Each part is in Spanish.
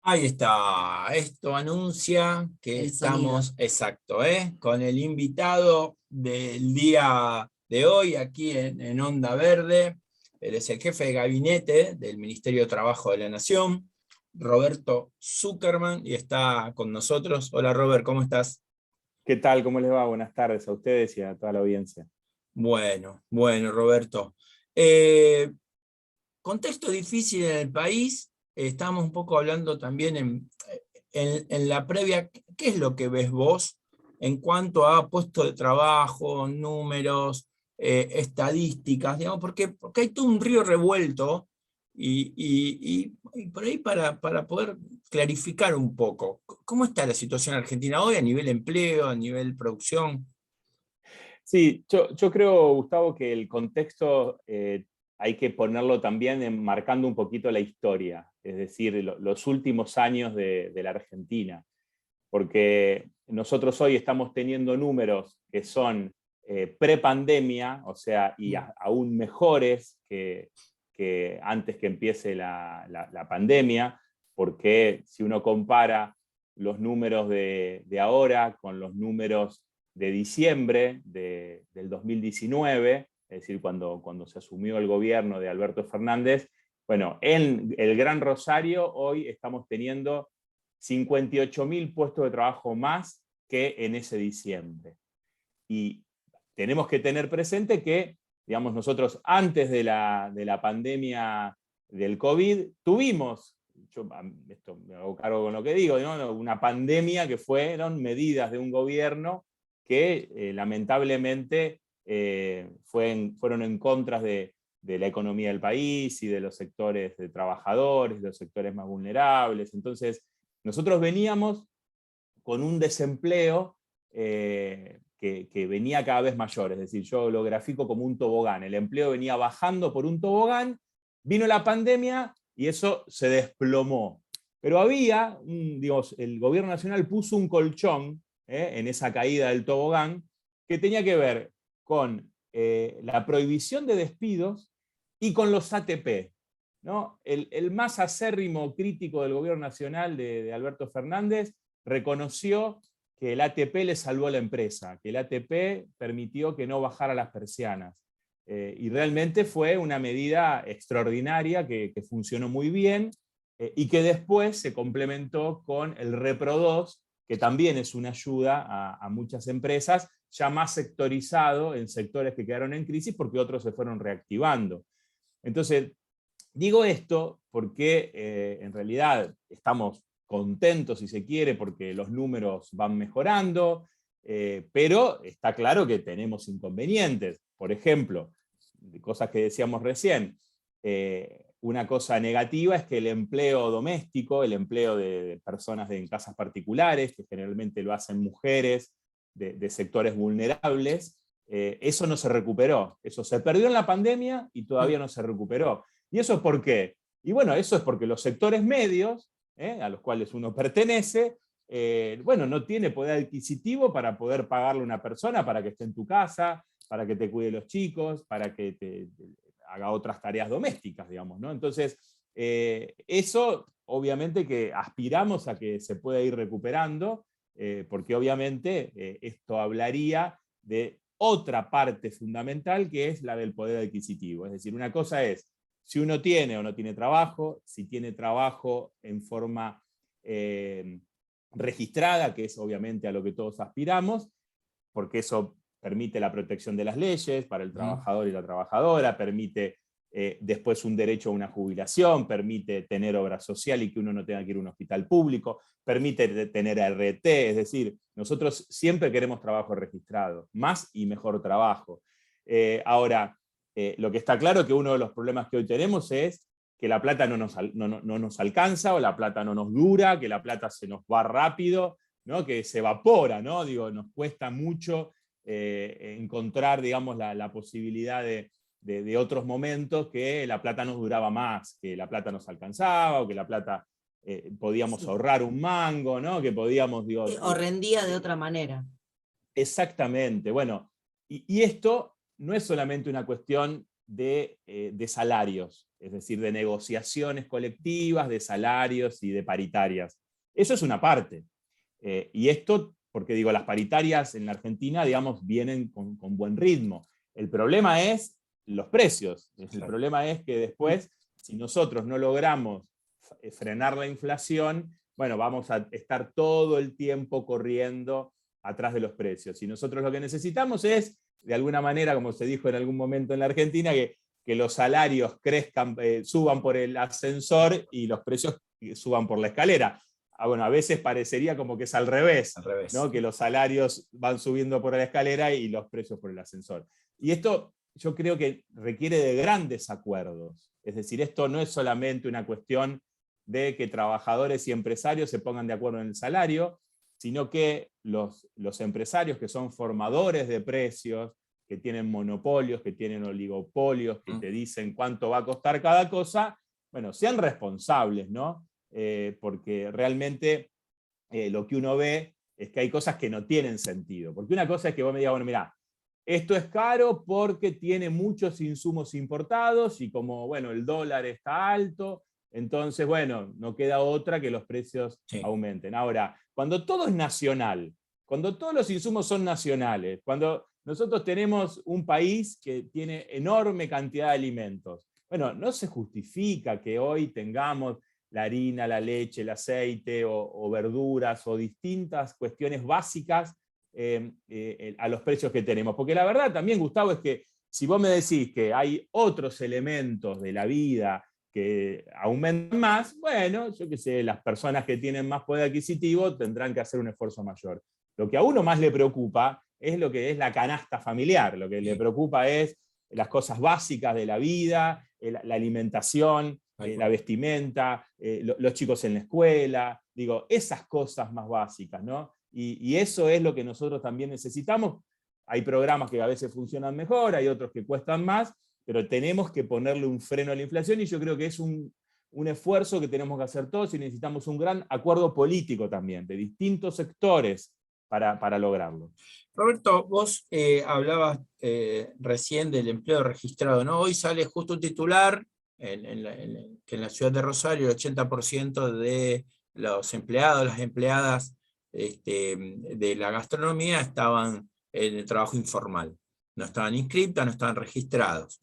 Ahí está, esto anuncia que El sonido. estamos, exacto, con el invitado del día de hoy aquí en Onda Verde. Él es el jefe de gabinete del Ministerio de Trabajo de la Nación, Roberto Zuckerman, y está con nosotros. Hola Robert, ¿cómo estás? ¿Qué tal? ¿Cómo les va? Buenas tardes a ustedes y a toda la audiencia. Bueno, Roberto. Eh, Contexto difícil en el país. Estamos un poco hablando también en la previa. ¿Qué es lo que ves vos en cuanto a puestos de trabajo, números, estadísticas, digamos? Porque hay todo un río revuelto y por ahí para poder clarificar un poco, ¿cómo está la situación en Argentina hoy a nivel empleo, a nivel producción? Sí, yo creo, Gustavo, que el contexto hay que ponerlo también marcando un poquito la historia, es decir, los últimos años de la Argentina, porque nosotros hoy estamos teniendo números que son pre-pandemia, o sea, aún mejores que antes que empiece la pandemia, porque si uno compara los números de ahora con los números de diciembre del 2019, es decir, cuando se asumió el gobierno de Alberto Fernández, bueno, en el Gran Rosario hoy estamos teniendo 58.000 puestos de trabajo más que en ese diciembre. Y tenemos que tener presente que, digamos, nosotros antes de la pandemia del COVID tuvimos, esto me hago cargo con lo que digo, ¿no? Una pandemia que fueron medidas de un gobierno que lamentablemente fueron en contra de la economía del país y de los sectores de trabajadores, de los sectores más vulnerables. Entonces, nosotros veníamos con un desempleo que venía cada vez mayor, es decir, yo lo grafico como un tobogán, el empleo venía bajando por un tobogán, vino la pandemia y eso se desplomó. Pero había, digamos, el gobierno nacional puso un colchón en esa caída del tobogán que tenía que ver con la prohibición de despidos y con los ATP. ¿No? El más acérrimo crítico del gobierno nacional de Alberto Fernández reconoció que el ATP le salvó a la empresa, que el ATP permitió que no bajara las persianas. Y realmente fue una medida extraordinaria que funcionó muy bien y que después se complementó con el Repro 2, que también es una ayuda a muchas empresas, ya más sectorizado en sectores que quedaron en crisis porque otros se fueron reactivando. Entonces, digo esto porque en realidad estamos contentos, si se quiere, porque los números van mejorando, pero está claro que tenemos inconvenientes. Por ejemplo, cosas que decíamos recién, una cosa negativa es que el empleo doméstico, el empleo de personas en casas particulares, que generalmente lo hacen mujeres de sectores vulnerables, eso no se recuperó. Eso se perdió en la pandemia y todavía no se recuperó. ¿Y eso es por qué? Y bueno, eso es porque los sectores medios, a los cuales uno pertenece, bueno, no tiene poder adquisitivo para poder pagarle a una persona para que esté en tu casa, para que te cuide los chicos, para que te haga otras tareas domésticas, digamos, ¿no? Entonces, eso obviamente que aspiramos a que se pueda ir recuperando, porque obviamente esto hablaría de otra parte fundamental que es la del poder adquisitivo. Es decir, una cosa es si uno tiene o no tiene trabajo, si tiene trabajo en forma registrada, que es obviamente a lo que todos aspiramos, porque eso permite la protección de las leyes para el trabajador y la trabajadora, permite después un derecho a una jubilación, permite tener obra social y que uno no tenga que ir a un hospital público, permite tener RT, es decir, nosotros siempre queremos trabajo registrado, más y mejor trabajo. Ahora, lo que está claro es que uno de los problemas que hoy tenemos es que la plata no nos alcanza o la plata no nos dura, que la plata se nos va rápido, ¿no? Que se evapora, ¿no? Digo, nos cuesta mucho encontrar, digamos, la posibilidad de otros momentos que la plata nos duraba más, que la plata nos alcanzaba o que la plata podíamos Sí. ahorrar un mango, ¿no? Que podíamos, digo, O rendía de otra manera. exactamente, bueno, y esto no es solamente una cuestión de salarios, es decir, de negociaciones colectivas, de salarios y de paritarias. Eso es una parte. Y esto, porque digo, las paritarias en la Argentina, digamos, vienen con buen ritmo. El problema es los precios. El problema es que después, si nosotros no logramos frenar la inflación, bueno, vamos a estar todo el tiempo corriendo atrás de los precios. Y nosotros lo que necesitamos es, de alguna manera, como se dijo en algún momento en la Argentina, que los salarios crezcan, suban por el ascensor y los precios suban por la escalera. Bueno, a veces parecería como que es al revés, ¿no? Que los salarios van subiendo por la escalera y los precios por el ascensor. Y esto yo creo que requiere de grandes acuerdos. Es decir, esto no es solamente una cuestión de que trabajadores y empresarios se pongan de acuerdo en el salario, sino que los empresarios que son formadores de precios, que tienen monopolios, que tienen oligopolios, que te dicen cuánto va a costar cada cosa, bueno, sean responsables, ¿no? Porque realmente lo que uno ve es que hay cosas que no tienen sentido. Porque una cosa es que vos me digas, bueno, mirá, esto es caro porque tiene muchos insumos importados y como, bueno, el dólar está alto, entonces, bueno, no queda otra que los precios aumenten. Ahora, cuando todo es nacional, cuando todos los insumos son nacionales, cuando nosotros tenemos un país que tiene enorme cantidad de alimentos, bueno, no se justifica que hoy tengamos la harina, la leche, el aceite o verduras o distintas cuestiones básicas a los precios que tenemos. Porque la verdad también, Gustavo, es que si vos me decís que hay otros elementos de la vida que aumentan más, bueno, yo qué sé, las personas que tienen más poder adquisitivo tendrán que hacer un esfuerzo mayor. Lo que a uno más le preocupa es lo que es la canasta familiar, lo que le preocupa es las cosas básicas de la vida, la alimentación, la vestimenta, los chicos en la escuela, digo, esas cosas más básicas, ¿no? Y eso es lo que nosotros también necesitamos. Hay programas que a veces funcionan mejor, hay otros que cuestan más, pero tenemos que ponerle un freno a la inflación y yo creo que es un esfuerzo que tenemos que hacer todos y necesitamos un gran acuerdo político también, de distintos sectores para lograrlo. Roberto, vos hablabas recién del empleo registrado, ¿no? Hoy sale justo un titular que en la ciudad de Rosario el 80% de los empleados, las empleadas de la gastronomía estaban en el trabajo informal. No estaban inscriptas, no estaban registrados.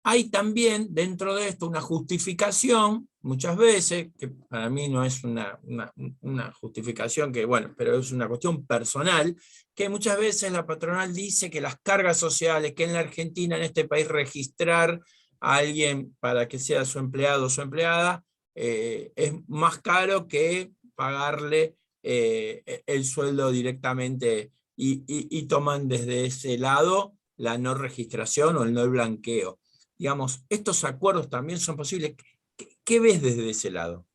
Hay también dentro de esto una justificación, muchas veces, que para mí no es una justificación que, bueno, pero es una cuestión personal, que muchas veces la patronal dice que las cargas sociales, que en la Argentina, en este país, registrar a alguien para que sea su empleado o su empleada, es más caro que pagarle el sueldo directamente y toman desde ese lado la no registración o el no blanqueo. Digamos, estos acuerdos también son posibles. ¿Qué ves desde ese lado?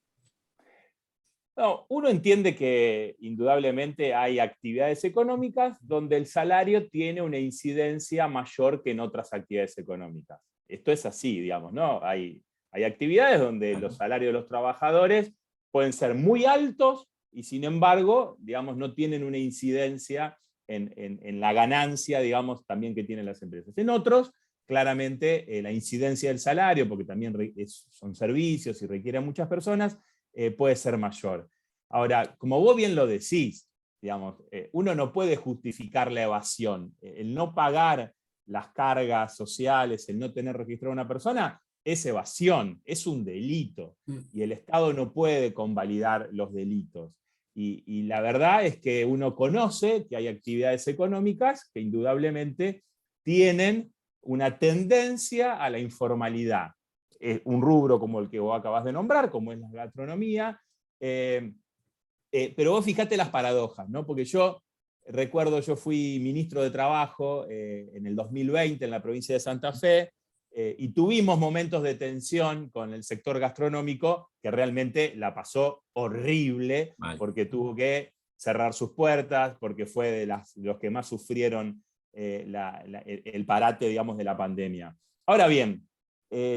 No, uno entiende que indudablemente hay actividades económicas donde el salario tiene una incidencia mayor que en otras actividades económicas. Esto es así, digamos, ¿no? Hay actividades donde los salarios de los trabajadores pueden ser muy altos y sin embargo, digamos, no tienen una incidencia en la ganancia, digamos, también que tienen las empresas. En otros, claramente, la incidencia del salario, porque también son servicios y requieren muchas personas, puede ser mayor. Ahora, como vos bien lo decís, digamos, uno no puede justificar la evasión. El no pagar las cargas sociales, el no tener registrada a una persona, es evasión, es un delito. Y el Estado no puede convalidar los delitos. Y la verdad es que uno conoce que hay actividades económicas que indudablemente tienen una tendencia a la informalidad. Un rubro como el que vos acabas de nombrar, como es la gastronomía, pero vos fijate las paradojas, ¿no? Porque yo recuerdo, yo fui ministro de Trabajo en el 2020 en la provincia de Santa Fe, y tuvimos momentos de tensión con el sector gastronómico que realmente la pasó horrible, porque tuvo que cerrar sus puertas, porque fue de los que más sufrieron el parate, digamos, de la pandemia. Ahora bien,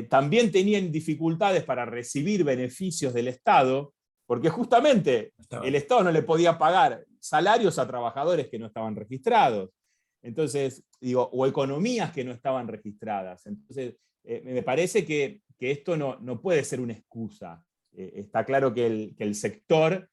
también tenían dificultades para recibir beneficios del Estado, porque justamente el Estado no le podía pagar salarios a trabajadores que no estaban registrados. Entonces, digo, o economías que no estaban registradas. Entonces, me parece que esto no puede ser una excusa. Está claro que el sector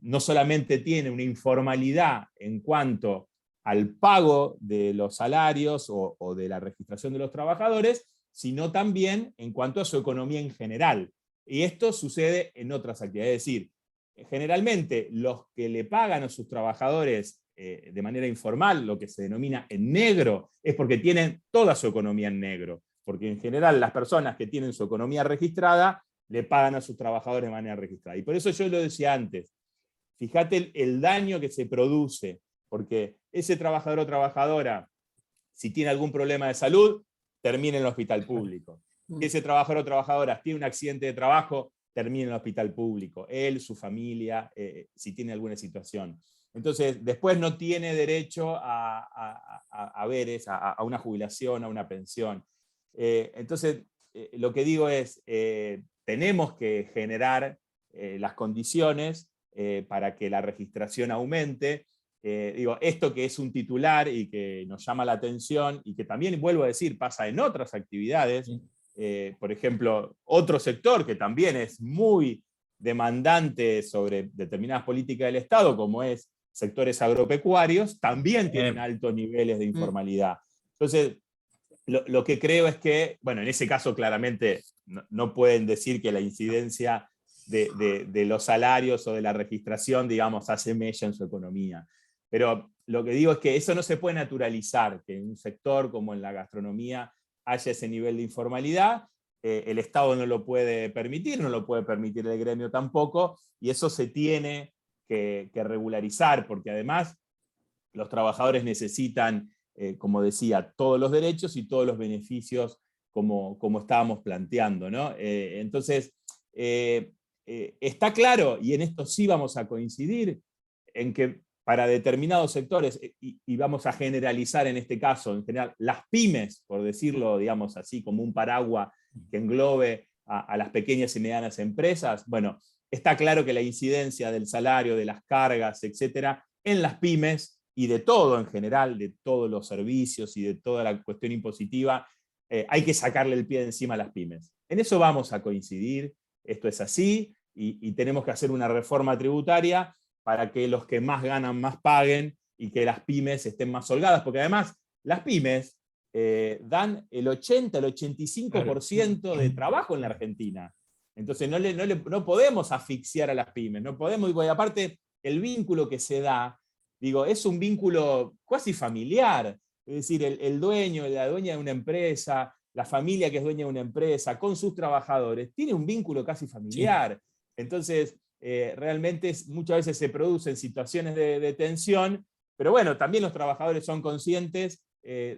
no solamente tiene una informalidad en cuanto al pago de los salarios o de la registración de los trabajadores, sino también en cuanto a su economía en general. Y esto sucede en otras actividades. Es decir, generalmente los que le pagan a sus trabajadores de manera informal, lo que se denomina en negro, es porque tienen toda su economía en negro. Porque en general las personas que tienen su economía registrada le pagan a sus trabajadores de manera registrada. Y por eso yo lo decía antes, fíjate el daño que se produce, porque ese trabajador o trabajadora, si tiene algún problema de salud, termina en el hospital público. Si ese trabajador o trabajadora tiene un accidente de trabajo, termina en el hospital público. Él, su familia, si tiene alguna situación. Entonces, después no tiene derecho a veres, a una jubilación, a una pensión. Entonces, lo que digo es, tenemos que generar las condiciones para que la registración aumente. Digo, esto que es un titular y que nos llama la atención y que también, vuelvo a decir, pasa en otras actividades. Por ejemplo, otro sector que también es muy demandante sobre determinadas políticas del Estado, como es sectores agropecuarios, también tienen altos niveles de informalidad. Entonces, lo que creo es que, bueno, en ese caso claramente no pueden decir que la incidencia de los salarios o de la registración, digamos, hace mella en su economía. Pero lo que digo es que eso no se puede naturalizar, que en un sector como en la gastronomía haya ese nivel de informalidad. El Estado no lo puede permitir, no lo puede permitir el gremio tampoco, y eso se tiene que regularizar, porque además los trabajadores necesitan, como decía, todos los derechos y todos los beneficios como estábamos planteando, ¿no? Entonces, está claro, y en esto sí vamos a coincidir, en que para determinados sectores, y vamos a generalizar en este caso, en general, las pymes, por decirlo, digamos así, como un paraguas que englobe a las pequeñas y medianas empresas, bueno, está claro que la incidencia del salario, de las cargas, etcétera, en las pymes y de todo en general, de todos los servicios y de toda la cuestión impositiva, hay que sacarle el pie de encima a las pymes. En eso vamos a coincidir, esto es así, y tenemos que hacer una reforma tributaria para que los que más ganan más paguen y que las pymes estén más holgadas, porque además las pymes dan el 80, el 85% de trabajo en la Argentina. Entonces no podemos asfixiar a las pymes, no podemos, y aparte el vínculo que se da, digo, es un vínculo casi familiar, es decir, el dueño, la dueña de una empresa, la familia que es dueña de una empresa, con sus trabajadores, tiene un vínculo casi familiar. Entonces, realmente muchas veces se producen situaciones de tensión, pero bueno, también los trabajadores son conscientes,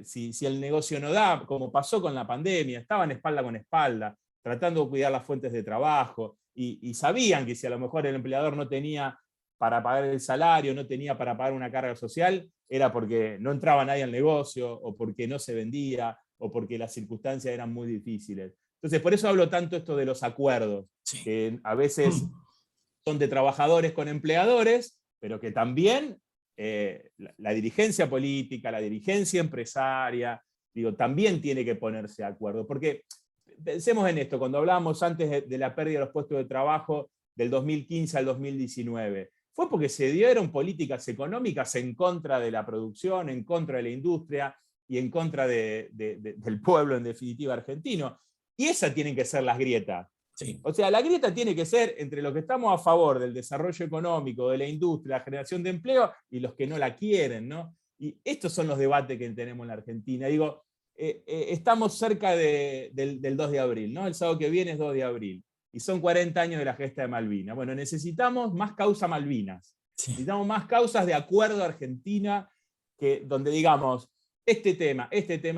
si el negocio no da, como pasó con la pandemia, estaban espalda con espalda, tratando de cuidar las fuentes de trabajo, y sabían que si a lo mejor el empleador no tenía para pagar el salario, no tenía para pagar una carga social, era porque no entraba nadie al negocio, o porque no se vendía, o porque las circunstancias eran muy difíciles. Entonces, por eso hablo tanto esto de los acuerdos, que a veces son de trabajadores con empleadores, pero que también la dirigencia política, la dirigencia empresaria, digo, también tiene que ponerse de acuerdo. Porque pensemos en esto, cuando hablábamos antes de la pérdida de los puestos de trabajo del 2015 al 2019, fue porque se dieron políticas económicas en contra de la producción, en contra de la industria y en contra del pueblo, en definitiva, argentino. Y esas tienen que ser las grietas. Sí. O sea, la grieta tiene que ser entre los que estamos a favor del desarrollo económico, de la industria, la generación de empleo, y los que no la quieren, ¿no? Y estos son los debates que tenemos en la Argentina. Digo, estamos cerca del 2 de abril, ¿no? El sábado que viene es 2 de abril. Y son 40 años de la gesta de Malvinas. Bueno, necesitamos más causa Malvinas. Sí. Necesitamos más causas de acuerdo Argentina, donde digamos, este tema,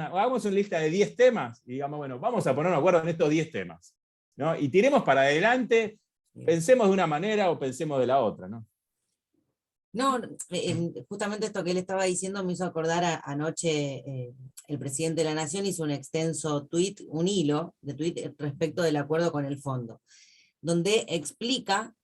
hagamos una lista de 10 temas y digamos, bueno, vamos a poner un acuerdo en estos 10 temas, ¿no? Y tiremos para adelante, pensemos de una manera o pensemos de la otra, ¿no? No, justamente esto que él estaba diciendo me hizo acordar anoche el presidente de la Nación hizo un extenso tuit, un hilo de tuit respecto del acuerdo con el fondo, donde explica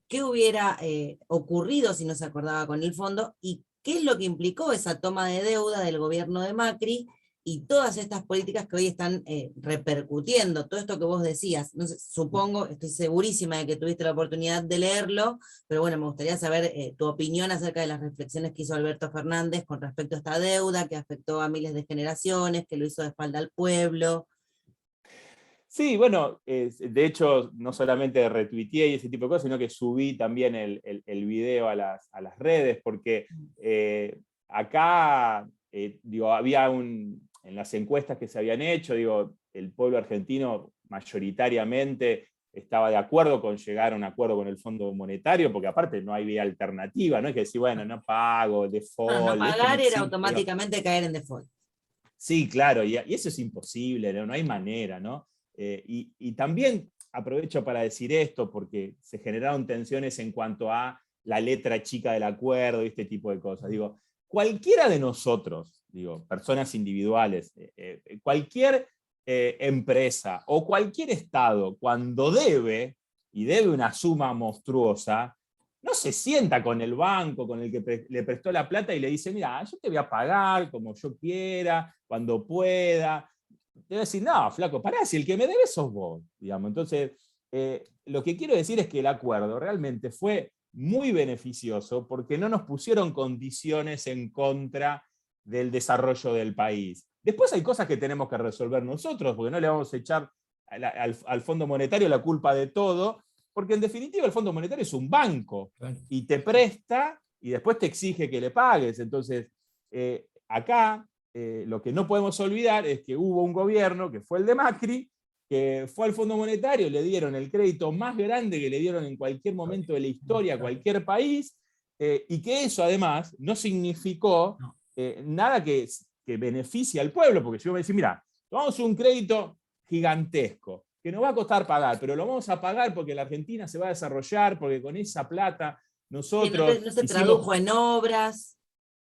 qué hubiera ocurrido si no se acordaba con el fondo y qué es lo que implicó esa toma de deuda del gobierno de Macri y todas estas políticas que hoy están repercutiendo, todo esto que vos decías. No sé, supongo, estoy segurísima de que tuviste la oportunidad de leerlo, pero bueno, me gustaría saber tu opinión acerca de las reflexiones que hizo Alberto Fernández con respecto a esta deuda que afectó a miles de generaciones, que lo hizo de espalda al pueblo. Sí, bueno, de hecho, no solamente retuiteé y ese tipo de cosas, sino que subí también el video a las redes, porque acá, digo, había en las encuestas que se habían hecho, digo, el pueblo argentino mayoritariamente estaba de acuerdo con llegar a un acuerdo con el Fondo Monetario, porque aparte no había alternativa, no es que decir, bueno, no pago, No default, esto no pagar era existe. automáticamente caer en default. Sí, claro, y eso es imposible, no hay manera, ¿no? Y también aprovecho para decir esto, porque se generaron tensiones en cuanto a la letra chica del acuerdo y este tipo de cosas. Digo, cualquiera de nosotros, digo, personas individuales, cualquier empresa o cualquier Estado, cuando debe, y debe una suma monstruosa, no se sienta con el banco, con el que le prestó la plata y le dice, mira, yo te voy a pagar como yo quiera, cuando pueda. Te voy a decir, no, flaco, pará, si el que me debe sos vos, digamos. Entonces, lo que quiero decir es que el acuerdo realmente fue muy beneficioso porque no nos pusieron condiciones en contra del desarrollo del país. Después hay cosas que tenemos que resolver nosotros, porque no le vamos a echar al Fondo Monetario la culpa de todo, porque en definitiva el Fondo Monetario es un banco y te presta y después te exige que le pagues. Entonces, acá lo que no podemos olvidar es que hubo un gobierno, que fue el de Macri, que fue al Fondo Monetario, le dieron el crédito más grande que le dieron en cualquier momento de la historia a cualquier país, y que eso además no significó nada que beneficie al pueblo, porque si yo me decís, mira, tomamos un crédito gigantesco, que nos va a costar pagar, pero lo vamos a pagar porque la Argentina se va a desarrollar, porque con esa plata nosotros No se hicimos... tradujo en obras.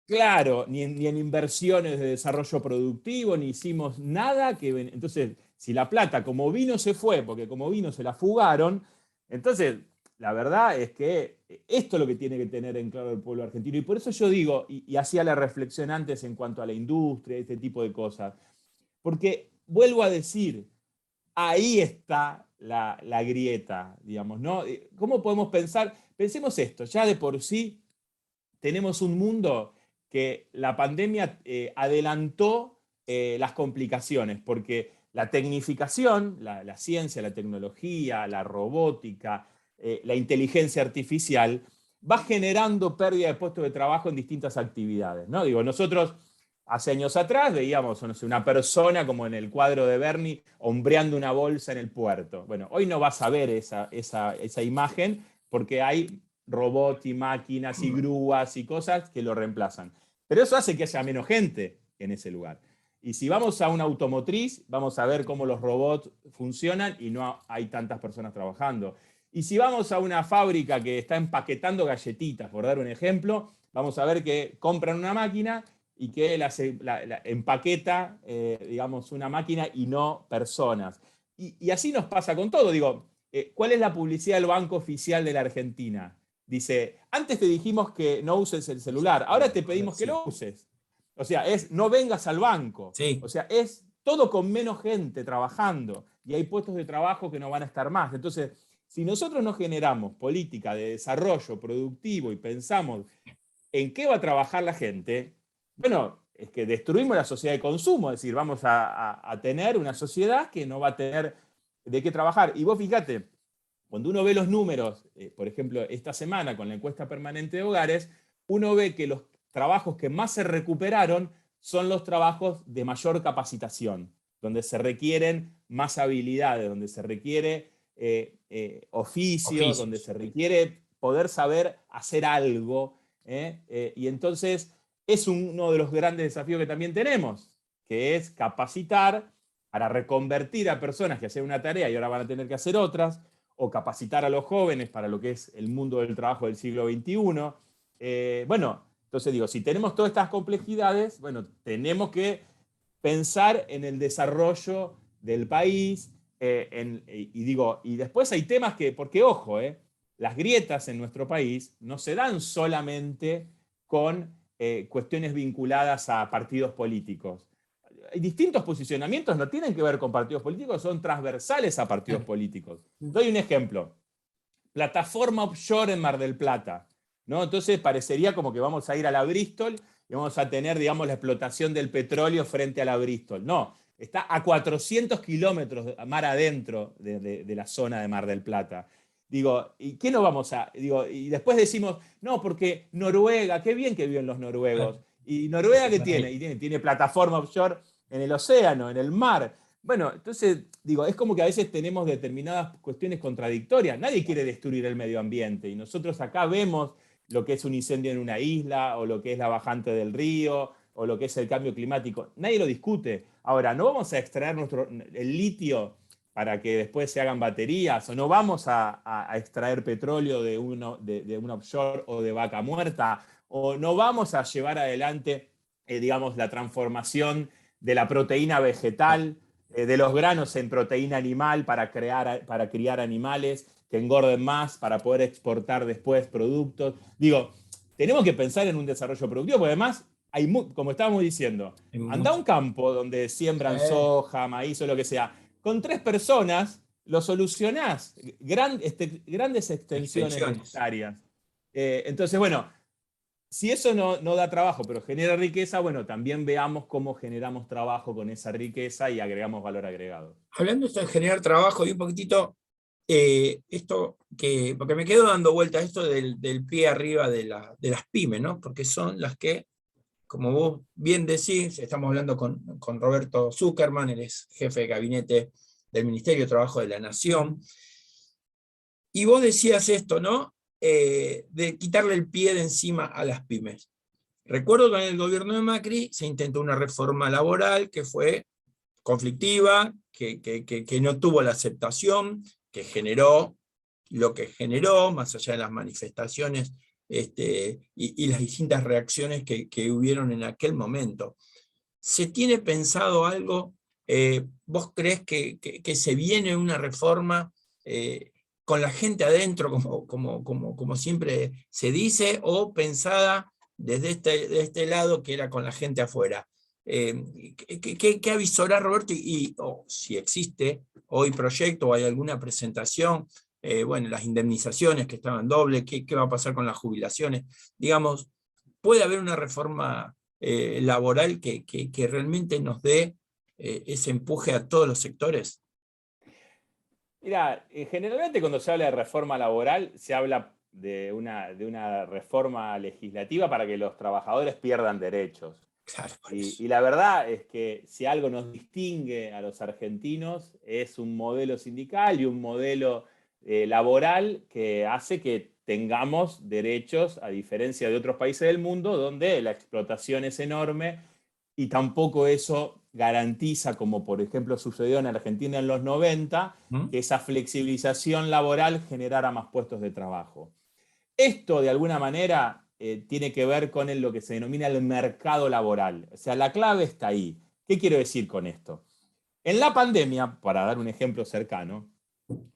Claro, ni en inversiones de desarrollo productivo, ni hicimos nada que... Entonces, si la plata como vino se fue, porque como vino se la fugaron, entonces la verdad es que esto es lo que tiene que tener en claro el pueblo argentino. Y por eso yo digo, y hacía la reflexión antes en cuanto a la industria, este tipo de cosas, porque vuelvo a decir, ahí está la grieta, digamos, ¿no? ¿Cómo podemos pensar? Pensemos esto, ya de por sí tenemos un mundo que la pandemia adelantó las complicaciones, porque la tecnificación, la ciencia, la tecnología, la robótica, la inteligencia artificial, va generando pérdida de puestos de trabajo en distintas actividades, ¿no? Digo, nosotros hace años atrás veíamos, no sé, una persona como en el cuadro de Bernie hombreando una bolsa en el puerto. Bueno, hoy no vas a ver esa imagen porque hay robots y máquinas y grúas y cosas que lo reemplazan. Pero eso hace que haya menos gente en ese lugar. Y si vamos a una automotriz, vamos a ver cómo los robots funcionan y no hay tantas personas trabajando. Y si vamos a una fábrica que está empaquetando galletitas, por dar un ejemplo, vamos a ver que compran una máquina y que la empaqueta, digamos, una máquina y no personas. Y así nos pasa con todo. Digo, ¿cuál es la publicidad del Banco Oficial de la Argentina? Dice, antes te dijimos que no uses el celular, ahora te pedimos que lo uses. O sea, es no vengas al banco. Sí. O sea, es todo con menos gente trabajando y hay puestos de trabajo que no van a estar más. Entonces, si nosotros no generamos política de desarrollo productivo y pensamos en qué va a trabajar la gente, bueno, es que destruimos la sociedad de consumo, es decir, vamos a tener una sociedad que no va a tener de qué trabajar. Y vos fíjate, cuando uno ve los números, por ejemplo, esta semana con la encuesta permanente de hogares, uno ve que los trabajos que más se recuperaron son los trabajos de mayor capacitación, donde se requieren más habilidades, donde se requiere oficios, donde se requiere poder saber hacer algo. Y entonces es uno de los grandes desafíos que también tenemos, que es capacitar para reconvertir a personas que hacían una tarea y ahora van a tener que hacer otras, o capacitar a los jóvenes para lo que es el mundo del trabajo del siglo XXI. Bueno, entonces digo, si tenemos todas estas complejidades, bueno, tenemos que pensar en el desarrollo del país, y después hay temas que, porque ojo, las grietas en nuestro país no se dan solamente con cuestiones vinculadas a partidos políticos. Hay distintos posicionamientos, no tienen que ver con partidos políticos, son transversales a partidos políticos. Doy un ejemplo. Plataforma offshore en Mar del Plata, ¿no? Entonces parecería como que vamos a ir a la Bristol y vamos a tener, digamos, la explotación del petróleo frente a la Bristol. No, está a 400 kilómetros mar adentro de la zona de Mar del Plata. Digo, ¿y qué no vamos a...? Digo, y después decimos, no, porque Noruega, qué bien que viven los noruegos. ¿Y Noruega qué tiene? Y tiene plataforma offshore en el océano, en el mar. Bueno, entonces, digo, es como que a veces tenemos determinadas cuestiones contradictorias. Nadie quiere destruir el medio ambiente y nosotros acá vemos lo que es un incendio en una isla o lo que es la bajante del río o lo que es el cambio climático. Nadie lo discute. Ahora, no vamos a extraer el litio para que después se hagan baterías, o no vamos a extraer petróleo de un offshore o de vaca muerta, o no vamos a llevar adelante, digamos, la transformación de la proteína vegetal, de los granos en proteína animal para criar animales que engorden más, para poder exportar después productos. Digo, tenemos que pensar en un desarrollo productivo, porque además, como estábamos diciendo, anda a un campo donde siembran soja, maíz o lo que sea, con 3 personas lo solucionás, grandes extensiones de hectáreas. Entonces, bueno, si eso no da trabajo, pero genera riqueza, bueno, también veamos cómo generamos trabajo con esa riqueza y agregamos valor agregado. Hablando esto de generar trabajo y un poquitito, porque me quedo dando vuelta esto del pie arriba de las pymes, ¿no? Porque son las que, como vos bien decís, estamos hablando con Roberto Zuckerman, él es jefe de gabinete del Ministerio de Trabajo de la Nación, y vos decías esto, ¿no? De quitarle el pie de encima a las pymes. Recuerdo que en el gobierno de Macri se intentó una reforma laboral que fue conflictiva, que no tuvo la aceptación, que generó lo que generó, más allá de las manifestaciones y las distintas reacciones que hubieron en aquel momento. ¿Se tiene pensado algo? ¿Vos crees que se viene una reforma con la gente adentro, como siempre se dice, o pensada desde este lado que era con la gente afuera? ¿Qué avisorá Roberto? O si existe hoy proyecto o hay alguna presentación, bueno, las indemnizaciones que estaban dobles, ¿qué va a pasar con las jubilaciones? Digamos, ¿puede haber una reforma laboral que realmente nos dé ese empuje a todos los sectores? Mira, generalmente cuando se habla de reforma laboral, se habla de una reforma legislativa para que los trabajadores pierdan derechos. Claro, y la verdad es que si algo nos distingue a los argentinos es un modelo sindical y un modelo laboral que hace que tengamos derechos, a diferencia de otros países del mundo, donde la explotación es enorme y tampoco eso garantiza, como por ejemplo sucedió en Argentina en los 90, que esa flexibilización laboral generara más puestos de trabajo. Esto, de alguna manera, tiene que ver con lo que se denomina el mercado laboral. O sea, la clave está ahí. ¿Qué quiero decir con esto? En la pandemia, para dar un ejemplo cercano,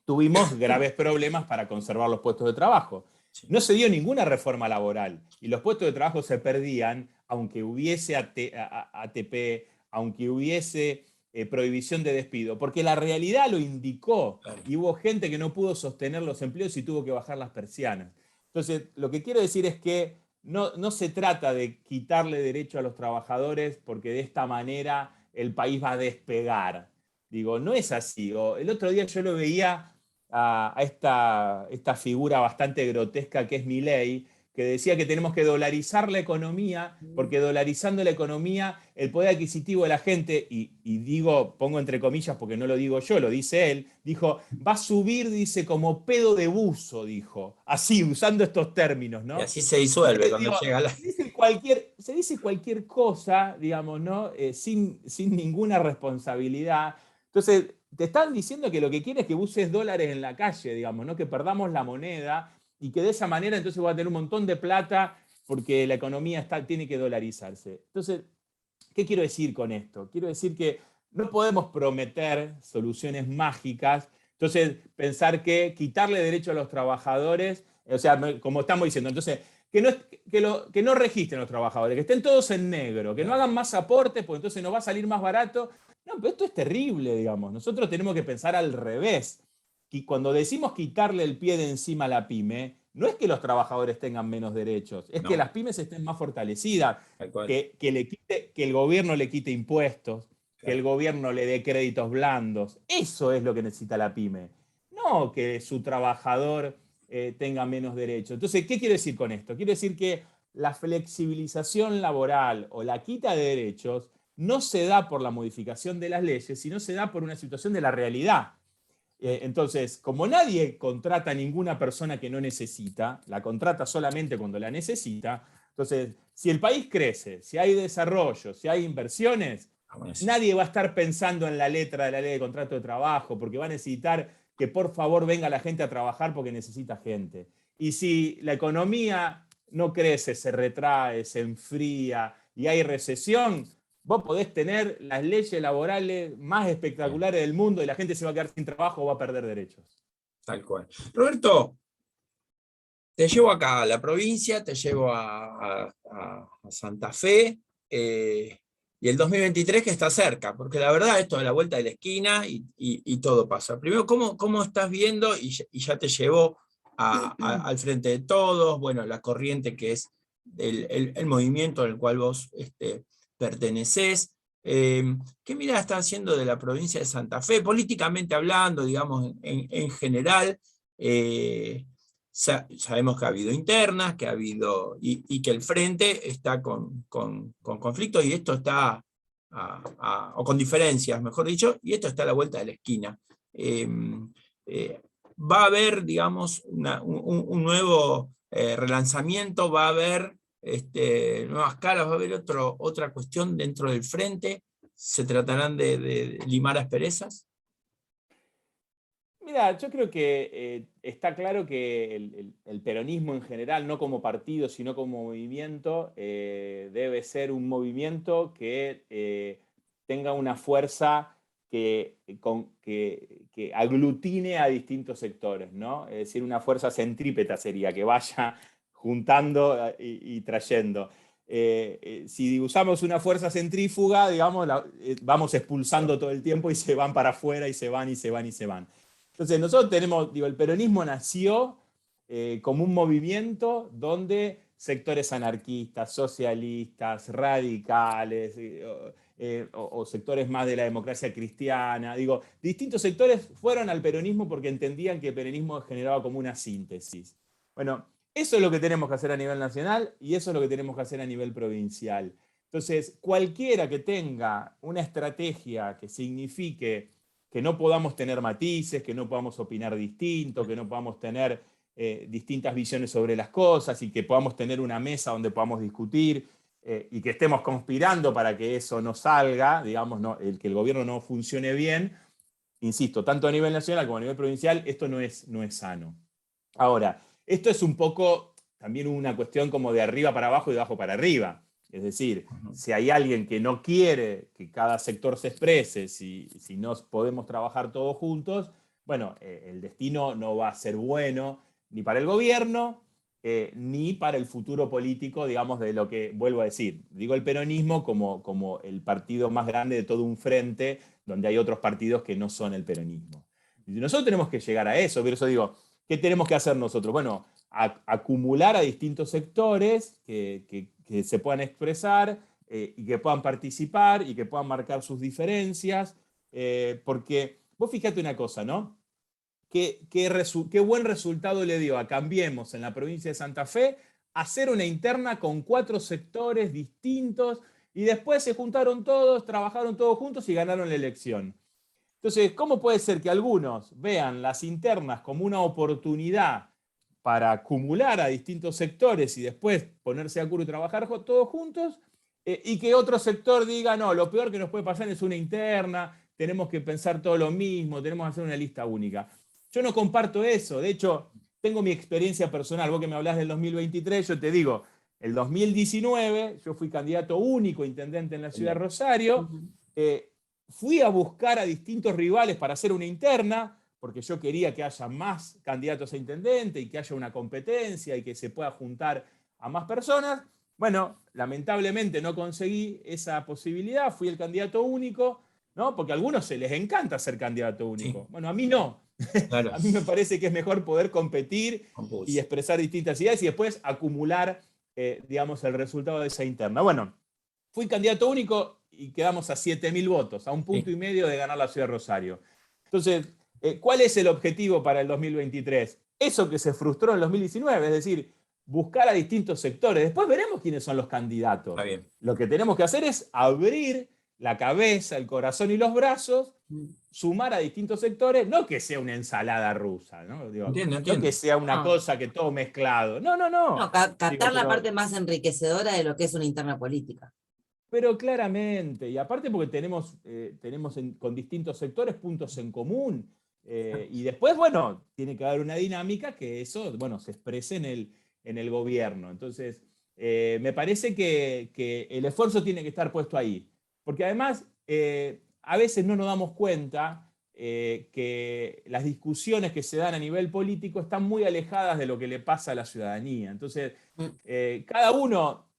tuvimos graves problemas para conservar los puestos de trabajo. No se dio ninguna reforma laboral y los puestos de trabajo se perdían, aunque hubiese ATP, aunque hubiese prohibición de despido, porque la realidad lo indicó y hubo gente que no pudo sostener los empleos y tuvo que bajar las persianas. Entonces, lo que quiero decir es que no se trata de quitarle derecho a los trabajadores porque de esta manera el país va a despegar. Digo, no es así. El otro día yo lo veía a esta figura bastante grotesca que es Milei, que decía que tenemos que dolarizar la economía, porque dolarizando la economía, el poder adquisitivo de la gente, y digo, pongo entre comillas porque no lo digo yo, lo dice él, dijo, va a subir, dice, como pedo de buzo, dijo, así, usando estos términos, ¿no? Y así se disuelve cuando llega la... Se dice cualquier cosa, digamos, ¿no? Sin ninguna responsabilidad. Entonces, te están diciendo que lo que quieren es que uses dólares en la calle, digamos, ¿no? Que perdamos la moneda y que de esa manera entonces va a tener un montón de plata porque la economía tiene que dolarizarse. Entonces, ¿qué quiero decir con esto? Quiero decir que no podemos prometer soluciones mágicas. Entonces, pensar que quitarle derecho a los trabajadores, o sea, como estamos diciendo, entonces, que no registren los trabajadores, que estén todos en negro, que no hagan más aportes, porque entonces nos va a salir más barato. No, pero esto es terrible, digamos. Nosotros tenemos que pensar al revés. Y cuando decimos quitarle el pie de encima a la pyme, no es que los trabajadores tengan menos derechos, es que las pymes estén más fortalecidas, que el gobierno le quite impuestos, que el gobierno le dé créditos blandos. Eso es lo que necesita la pyme. No que su trabajador tenga menos derechos. Entonces, ¿qué quiero decir con esto? Quiero decir que la flexibilización laboral o la quita de derechos no se da por la modificación de las leyes, sino se da por una situación de la realidad. Entonces, como nadie contrata a ninguna persona que no necesita, la contrata solamente cuando la necesita, entonces, si el país crece, si hay desarrollo, si hay inversiones, nadie va a estar pensando en la letra de la ley de contrato de trabajo, porque va a necesitar que por favor venga la gente a trabajar porque necesita gente. Y si la economía no crece, se retrae, se enfría y hay recesión, vos podés tener las leyes laborales más espectaculares del mundo y la gente se va a quedar sin trabajo o va a perder derechos. Tal cual. Roberto, te llevo acá a la provincia, te llevo a Santa Fe, y el 2023 que está cerca, porque la verdad esto es la vuelta de la esquina y todo pasa. Primero, ¿cómo estás viendo? Y ya te llevó al frente de todos, bueno, la corriente que es el movimiento al cual vos pertenecés. ¿Qué mirada está haciendo de la provincia de Santa Fe, políticamente hablando, digamos, en general? Sabemos que ha habido internas, que ha habido, y que el frente está con conflictos, y esto está, o con diferencias, mejor dicho, y esto está a la vuelta de la esquina. Va a haber, digamos, un nuevo relanzamiento, va a haber nuevas caras, va a haber otra cuestión dentro del frente, se tratarán de limar asperezas. Mira, yo creo que está claro que el peronismo en general, no como partido, sino como movimiento, debe ser un movimiento que tenga una fuerza que aglutine a distintos sectores, ¿no? Es decir, una fuerza centrípeta sería, que vaya juntando y trayendo. Si usamos una fuerza centrífuga, digamos, vamos expulsando todo el tiempo y se van para afuera y se van y se van y se van. Entonces nosotros tenemos, el peronismo nació como un movimiento donde sectores anarquistas, socialistas, radicales, o sectores más de la democracia cristiana, distintos sectores fueron al peronismo porque entendían que el peronismo generaba como una síntesis. Bueno, eso es lo que tenemos que hacer a nivel nacional y eso es lo que tenemos que hacer a nivel provincial. Entonces, cualquiera que tenga una estrategia que signifique que no podamos tener matices, que no podamos opinar distinto, que no podamos tener distintas visiones sobre las cosas y que podamos tener una mesa donde podamos discutir y que estemos conspirando para que eso no salga, digamos, que el gobierno no funcione bien. Insisto, tanto a nivel nacional como a nivel provincial, esto no es sano. Ahora, esto es un poco también una cuestión como de arriba para abajo y de abajo para arriba. Es decir, si hay alguien que no quiere que cada sector se exprese, si no podemos trabajar todos juntos, bueno, el destino no va a ser bueno ni para el gobierno, ni para el futuro político, digamos, de lo que, vuelvo a decir, digo el peronismo como el partido más grande de todo un frente, donde hay otros partidos que no son el peronismo. Y nosotros tenemos que llegar a eso, por eso digo, ¿qué tenemos que hacer nosotros? Bueno, acumular a distintos sectores que se puedan expresar y que puedan participar y que puedan marcar sus diferencias, porque vos fíjate una cosa, ¿no? Qué buen resultado le dio a Cambiemos en la provincia de Santa Fe hacer una interna con 4 sectores distintos y después se juntaron todos, trabajaron todos juntos y ganaron la elección. Entonces, ¿cómo puede ser que algunos vean las internas como una oportunidad para acumular a distintos sectores y después ponerse de acuerdo y trabajar todos juntos, y que otro sector diga, no, lo peor que nos puede pasar es una interna, tenemos que pensar todo lo mismo, tenemos que hacer una lista única? Yo no comparto eso, de hecho, tengo mi experiencia personal, vos que me hablás del 2023, yo te digo, el 2019 yo fui candidato único a intendente en la ciudad de Rosario, fui a buscar a distintos rivales para hacer una interna, porque yo quería que haya más candidatos a intendente y que haya una competencia y que se pueda juntar a más personas. Bueno, lamentablemente no conseguí esa posibilidad, fui el candidato único, ¿no? Porque a algunos se les encanta ser candidato único. Sí, Bueno, a mí no. claro. A mí me parece que es mejor poder competir y expresar distintas ideas y después acumular, digamos, el resultado de esa interna. Bueno, fui candidato único y quedamos a 7.000 votos, a 1,5 puntos de ganar la ciudad de Rosario. Entonces, ¿cuál es el objetivo para el 2023? Eso que se frustró en el 2019, es decir, buscar a distintos sectores. Después veremos quiénes son los candidatos. Está bien. Lo que tenemos que hacer es abrir la cabeza, el corazón y los brazos, sumar a distintos sectores, no que sea una ensalada rusa, ¿no? Digo, Entiendo. no que sea una cosa que todo mezclado. No. No, captar Digo, la parte más enriquecedora de lo que es una interna política. Pero claramente, y aparte porque tenemos con distintos sectores puntos en común, y después, bueno, tiene que haber una dinámica que eso, bueno, se exprese en el gobierno. Entonces, me parece que el esfuerzo tiene que estar puesto ahí. Porque además, a veces no nos damos cuenta que las discusiones que se dan a nivel político están muy alejadas de lo que le pasa a la ciudadanía. Entonces, cada uno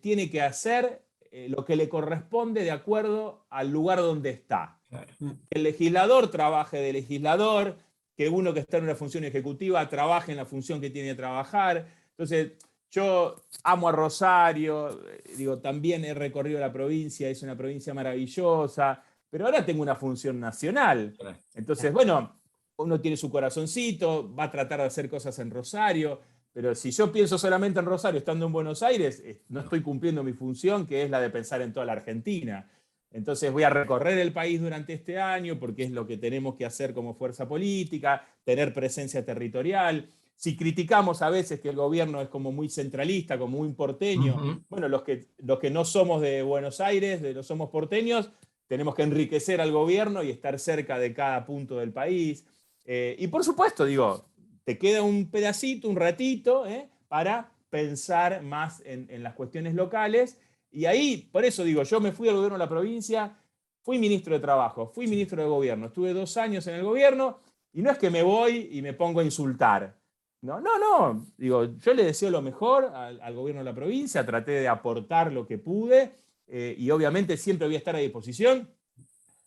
tiene que hacer lo que le corresponde de acuerdo al lugar donde está. Claro. Que el legislador trabaje de legislador, que uno que está en una función ejecutiva trabaje en la función que tiene que trabajar. Entonces, yo amo a Rosario, digo, también he recorrido la provincia, es una provincia maravillosa, pero ahora tengo una función nacional. Entonces, bueno, uno tiene su corazoncito, va a tratar de hacer cosas en Rosario, pero si yo pienso solamente en Rosario estando en Buenos Aires, no estoy cumpliendo mi función, que es la de pensar en toda la Argentina. Entonces voy a recorrer el país durante este año porque es lo que tenemos que hacer como fuerza política, tener presencia territorial. Si criticamos a veces que el gobierno es como muy centralista, como muy porteño, bueno, los que no somos de Buenos Aires, no somos porteños, tenemos que enriquecer al gobierno y estar cerca de cada punto del país. Y por supuesto, digo, te queda un pedacito, un ratito, para pensar más en las cuestiones locales. Y ahí, por eso digo, yo me fui al gobierno de la provincia, fui ministro de Trabajo, fui ministro de Gobierno, estuve 2 años en el gobierno, y no es que me voy y me pongo a insultar. No. Digo, yo le deseo lo mejor al gobierno de la provincia, traté de aportar lo que pude, y obviamente siempre voy a estar a disposición,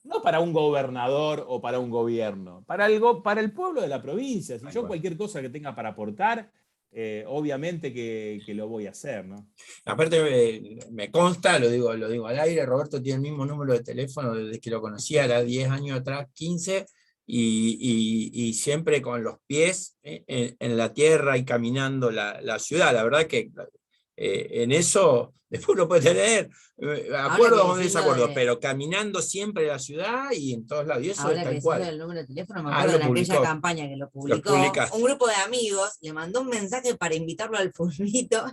no para un gobernador o para un gobierno, para el pueblo de la provincia. Si yo cualquier cosa que tenga para aportar, obviamente que lo voy a hacer, ¿no? Aparte, me consta, lo digo al aire, Roberto tiene el mismo número de teléfono desde que lo conocía, era 10 años atrás, 15, y siempre con los pies en la tierra y caminando la ciudad. La verdad que en eso, después lo puede tener acuerdos o desacuerdos, pero caminando siempre la ciudad y en todos lados, y eso es ahora que tal decís cual. el número de teléfono, me acuerdo en aquella campaña que lo publicó, un grupo de amigos le mandó un mensaje para invitarlo al fulbito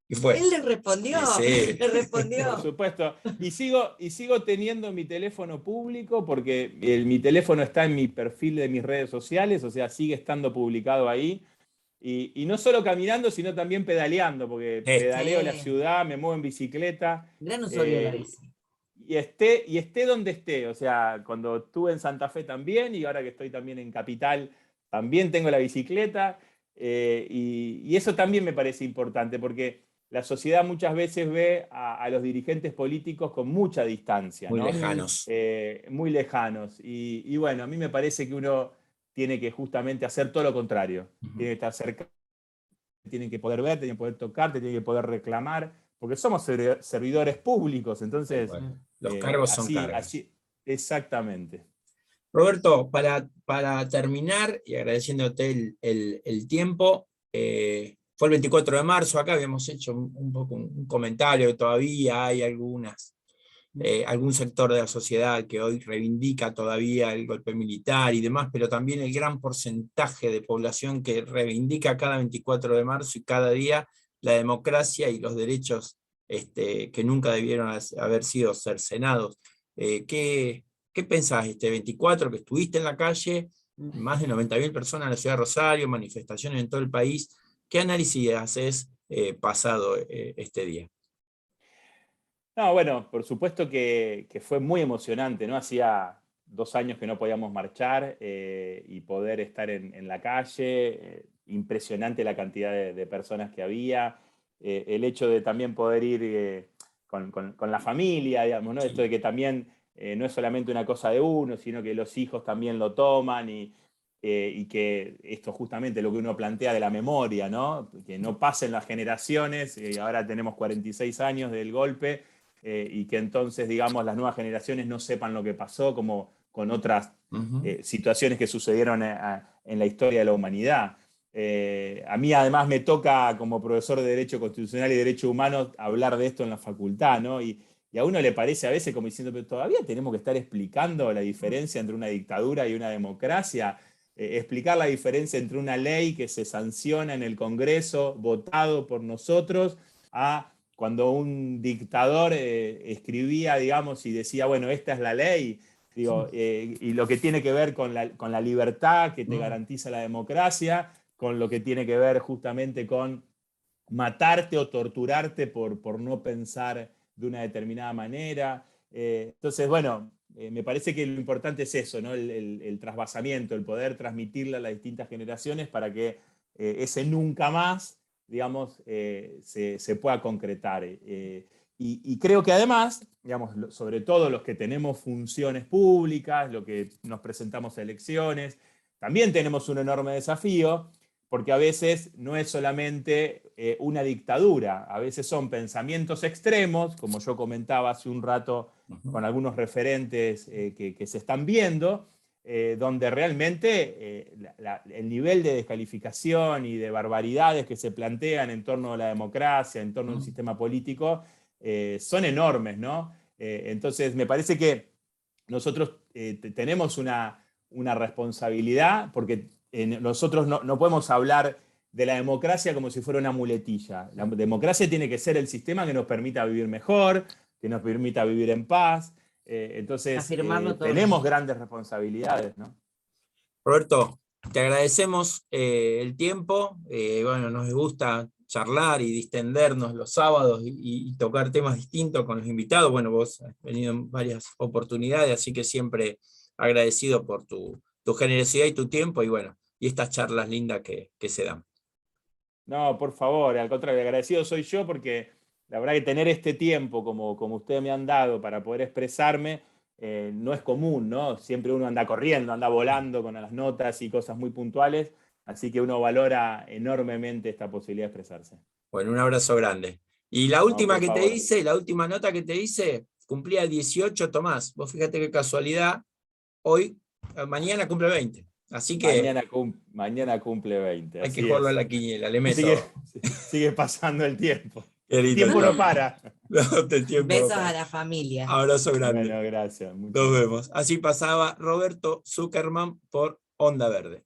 y fue. Él le respondió, sí. le respondió. Por supuesto. Y sigo teniendo mi teléfono público porque mi teléfono está en mi perfil de mis redes sociales, o sea, sigue estando publicado ahí. Y no solo caminando, sino también pedaleando, porque pedaleo la ciudad, me muevo en bicicleta. Gran usuario de la bici. Y esté donde esté, o sea, cuando estuve en Santa Fe también, y ahora que estoy también en Capital, también tengo la bicicleta, y eso también me parece importante, porque la sociedad muchas veces ve a los dirigentes políticos con mucha distancia, Muy ¿no? lejanos. Muy lejanos, y bueno, a mí me parece que uno tiene que justamente hacer todo lo contrario, tiene que estar cerca, tienen que poder ver, tienen que poder tocar, tienen que poder reclamar, porque somos servidores públicos, entonces los cargos son cargos. Así, exactamente. Roberto, para terminar y agradeciéndote el tiempo, fue el 24 de marzo, acá habíamos hecho un poco un comentario que todavía hay algún sector de la sociedad que hoy reivindica todavía el golpe militar y demás, pero también el gran porcentaje de población que reivindica cada 24 de marzo y cada día la democracia y los derechos que nunca debieron haber sido cercenados. ¿Qué pensás este 24 que estuviste en la calle, más de 90.000 personas en la ciudad de Rosario, manifestaciones en todo el país? ¿Qué análisis haces pasado este día? No, bueno, por supuesto que fue muy emocionante, ¿no? Hacía 2 años que no podíamos marchar y poder estar en la calle, impresionante la cantidad de personas que había. el hecho de también poder ir con la familia, digamos, ¿no? Sí. Esto de que también no es solamente una cosa de uno, sino que los hijos también lo toman y que esto justamente lo que uno plantea de la memoria, ¿no? Que no pasen las generaciones, ahora tenemos 46 años del golpe, y que entonces, digamos, las nuevas generaciones no sepan lo que pasó, como con otras situaciones que sucedieron en la historia de la humanidad. A mí además me toca, como profesor de Derecho Constitucional y Derecho Humano, hablar de esto en la facultad, ¿no? Y a uno le parece a veces como diciendo, pero todavía tenemos que estar explicando la diferencia entre una dictadura y una democracia, explicar la diferencia entre una ley que se sanciona en el Congreso, votado por nosotros, a cuando un dictador escribía, digamos, y decía, bueno, esta es la ley, digo, y lo que tiene que ver con la libertad que te garantiza la democracia, con lo que tiene que ver justamente con matarte o torturarte por no pensar de una determinada manera. Entonces, bueno, me parece que lo importante es eso, ¿no? El trasvasamiento, el poder transmitirle a las distintas generaciones para que ese nunca más, digamos, se pueda concretar. Y creo que además, digamos, sobre todo los que tenemos funciones públicas, los que nos presentamos a elecciones, también tenemos un enorme desafío, porque a veces no es solamente una dictadura, a veces son pensamientos extremos, como yo comentaba hace un rato con algunos referentes que se están viendo, donde realmente el nivel de descalificación y de barbaridades que se plantean en torno a la democracia, en torno a un sistema político, son enormes, ¿no? Entonces me parece que nosotros tenemos una responsabilidad, porque nosotros no podemos hablar de la democracia como si fuera una muletilla. La democracia tiene que ser el sistema que nos permita vivir mejor, que nos permita vivir en paz. Entonces, tenemos grandes responsabilidades, ¿no? Roberto, te agradecemos el tiempo. Bueno, nos gusta charlar y distendernos los sábados y tocar temas distintos con los invitados. Bueno, vos has venido en varias oportunidades, así que siempre agradecido por tu generosidad y tu tiempo, y bueno, y estas charlas lindas que se dan. No, por favor, al contrario, agradecido soy yo porque la verdad que tener este tiempo como ustedes me han dado para poder expresarme no es común, ¿no? Siempre uno anda corriendo, anda volando con las notas y cosas muy puntuales, así que uno valora enormemente esta posibilidad de expresarse. Bueno, un abrazo grande. Y la última No, que por te favor. hice, la última nota que te hice, cumplía 18 Tomás. Vos fíjate qué casualidad, hoy, mañana cumple 20. Así que Mañana cumple 20, hay que así jugarlo a es. la quiniela, le Así meto. que sigue pasando el tiempo. Qué El lindo tiempo el no para. No, el tiempo no Besos para. a la familia. Abrazo grande. Bueno, gracias. Muchas Nos gracias. vemos. Así pasaba Roberto Zuckerman por Onda Verde.